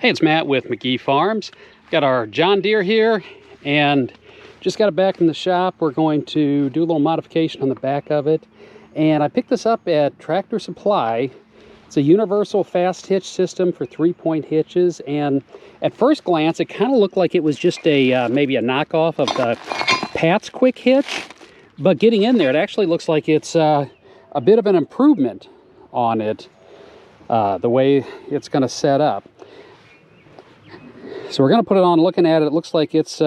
Hey, it's Matt with Magee Farms. Got our John Deere here and just got it back in the shop. We're going to do a little modification on the back of it. And I picked this up at Tractor Supply. It's a Universal Fast Hitch System for 3-point hitches. And at first glance, it kind of looked like it was just a maybe a knockoff of the Pat's Quick Hitch. But getting in there, it actually looks like it's a bit of an improvement on it, the way it's going to set up. So we're going to put it on. Looking at it, it looks like it's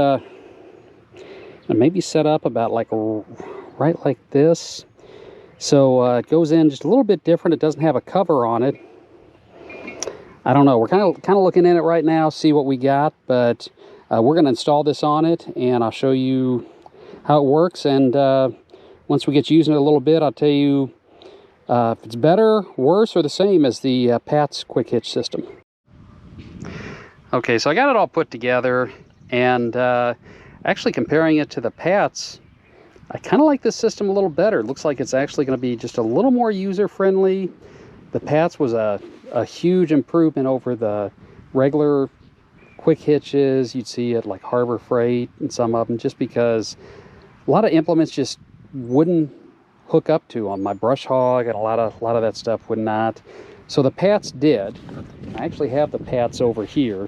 maybe set up about like right like this. So it goes in just a little bit different. It doesn't have a cover on it. I don't know. We're kind of looking in it right now, see what we got. But we're going to install this on it, and I'll show you how it works. And once we get using it a little bit, I'll tell you if it's better, worse, or the same as the Pat's Quick Hitch System. Okay, so I got it all put together, and actually comparing it to the Pat's, I kind of like this system a little better. It looks like it's actually going to be just a little more user-friendly. The Pat's was a huge improvement over the regular quick hitches you'd see at like Harbor Freight and some of them, just because a lot of implements just wouldn't hook up to them. My brush hog and a lot of that stuff would not. So the Pat's did. I actually have the Pat's over here.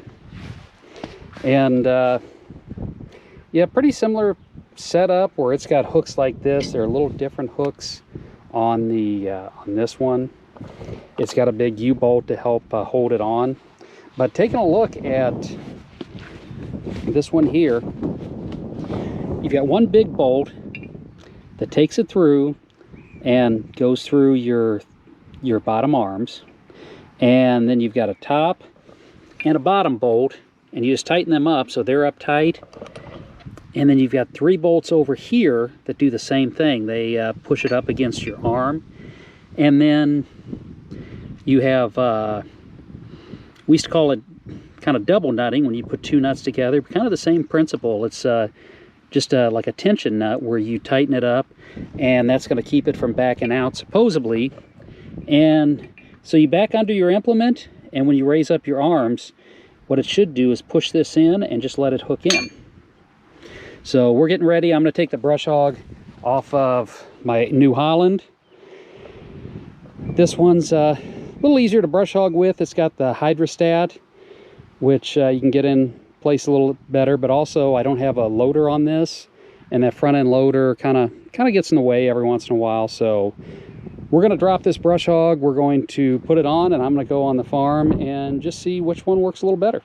And yeah, pretty similar setup where it's got hooks like this. There are little different hooks on the on this one. It's got a big U-bolt to help hold it on. But taking a look at this one here, you've got one big bolt that takes it through and goes through your bottom arms. And then you've got a top and a bottom bolt, and you just tighten them up so they're up tight. And then you've got 3 bolts over here that do the same thing. They push it up against your arm. And then you have, we used to call it kind of double nutting when you put 2 nuts together. Kind of the same principle. It's just like a tension nut where you tighten it up, and that's going to keep it from backing out, supposedly. And so you back under your implement, and when you raise up your arms, what it should do is push this in and just let it hook in. So we're getting ready. I'm going to take the brush hog off of my New Holland. This one's a little easier to brush hog with. It's got the hydrostat, which you can get in place a little better, but also I don't have a loader on this, and that front end loader kind of gets in the way every once in a while. So we're going to drop this brush hog, we're going to put it on, and I'm going to go on the farm and just see which one works a little better.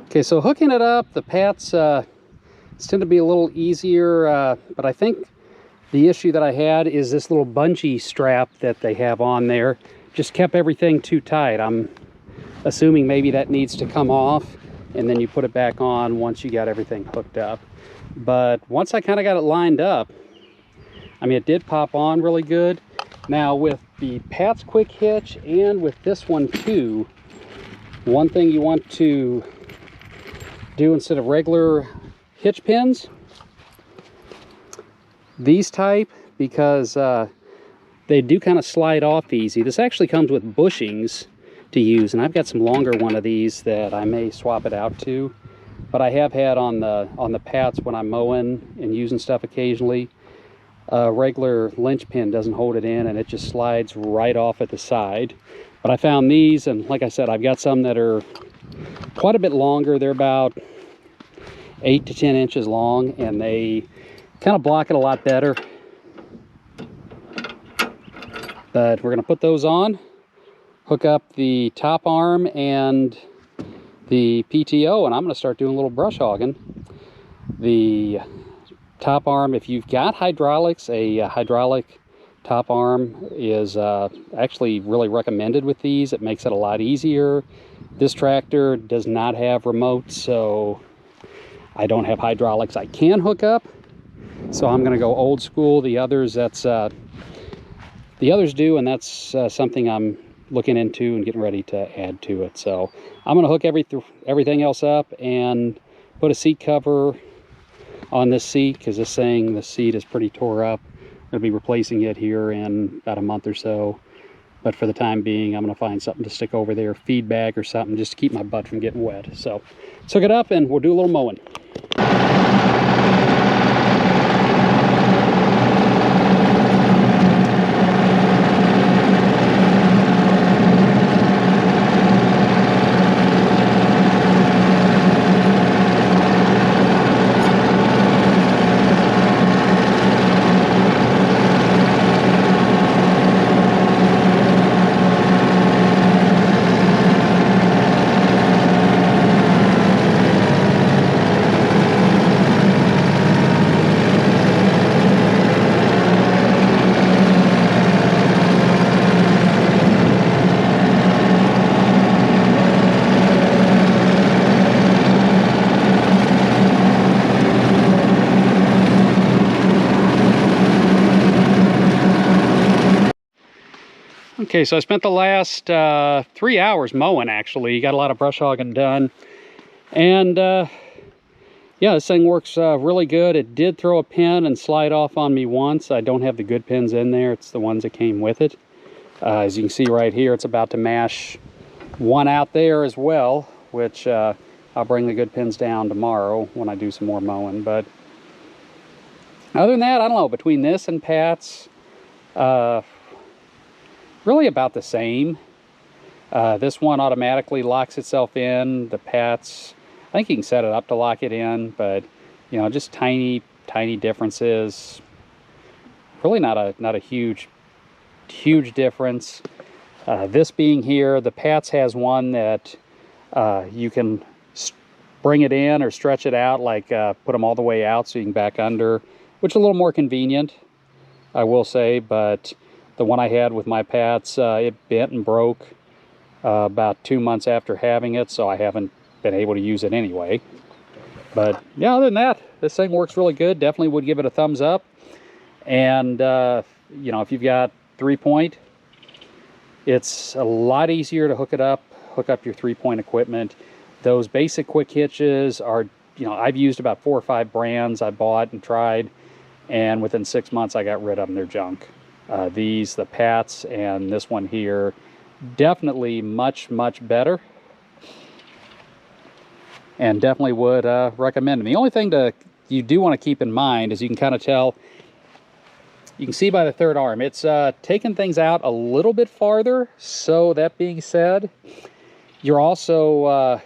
Okay, so hooking it up, the Pat's tend to be a little easier, but I think the issue that I had is this little bungee strap that they have on there just kept everything too tight. I'm assuming maybe that needs to come off, and then you put it back on once you got everything hooked up. But once I kind of got it lined up, I mean, it did pop on really good. Now with the Pat's Quick Hitch and with this one too, one thing you want to do instead of regular hitch pins. These type, because they do kind of slide off easy. This actually comes with bushings to use, and I've got some longer one of these that I may swap it out to. But I have had on the pats when I'm mowing and using stuff occasionally, a regular lynch pin doesn't hold it in and it just slides right off at the side. But I found these, and like I said, I've got some that are quite a bit longer. They're about 8 to 10 inches long, and they kind of block it a lot better. But we're going to put those on, hook up the top arm and the PTO, and I'm going to start doing a little brush hogging. The top arm, if you've got hydraulics, a hydraulic top arm is actually really recommended with these. It makes it a lot easier. This tractor does not have remotes, so I don't have hydraulics I can hook up. So I'm going to go old school. The others, the others do, and that's something I'm looking into and getting ready to add to it. So I'm going to hook everything else up and put a seat cover on this seat, because the seat is pretty tore up. I'll be replacing it here in about a month or so. But for the time being, I'm going to find something to stick over there, feedback or something, just to keep my butt from getting wet. So let's hook it up and we'll do a little mowing. Okay, so I spent the last 3 hours mowing, actually. Got a lot of brush hogging done. And yeah, this thing works really good. It did throw a pin and slide off on me once. I don't have the good pins in there. It's the ones that came with it. As you can see right here, it's about to mash one out there as well, which I'll bring the good pins down tomorrow when I do some more mowing. But other than that, I don't know, between this and Pat's, really about the same. This one automatically locks itself in. The Pat's, I think you can set it up to lock it in, but you know, just tiny differences. Really not a huge difference. This being here, the Pat's has one that you can bring it in or stretch it out, like put them all the way out so you can back under, which is a little more convenient, I will say. But the one I had with my Pat's, it bent and broke about 2 months after having it, so I haven't been able to use it anyway. But yeah, other than that, this thing works really good. Definitely would give it a thumbs up. And you know, if you've got 3-point, it's a lot easier to hook up your 3-point equipment. Those basic quick hitches are, you know, I've used about 4 or 5 brands I bought and tried, and within 6 months I got rid of them. They're junk. These, the Pat's and this one here, definitely much better, and definitely would recommend them. The only thing you do want to keep in mind is, you can kind of tell, you can see by the third arm, it's taking things out a little bit farther. So that being said, you're also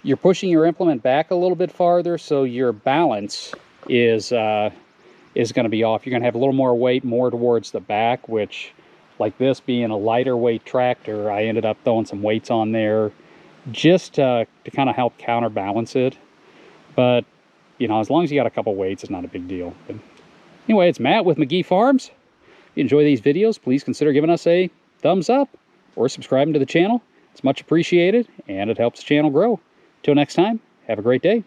you're pushing your implement back a little bit farther, so your balance is going to be off. You're going to have a little more weight more towards the back, which, like this being a lighter weight tractor, I ended up throwing some weights on there just to kind of help counterbalance it. But you know, as long as you got a couple weights, it's not a big deal. But anyway, it's Matt with Magee Farms. If you enjoy these videos, please consider giving us a thumbs up or subscribing to the channel. It's much appreciated, and it helps the channel grow. Till next time, have a great day.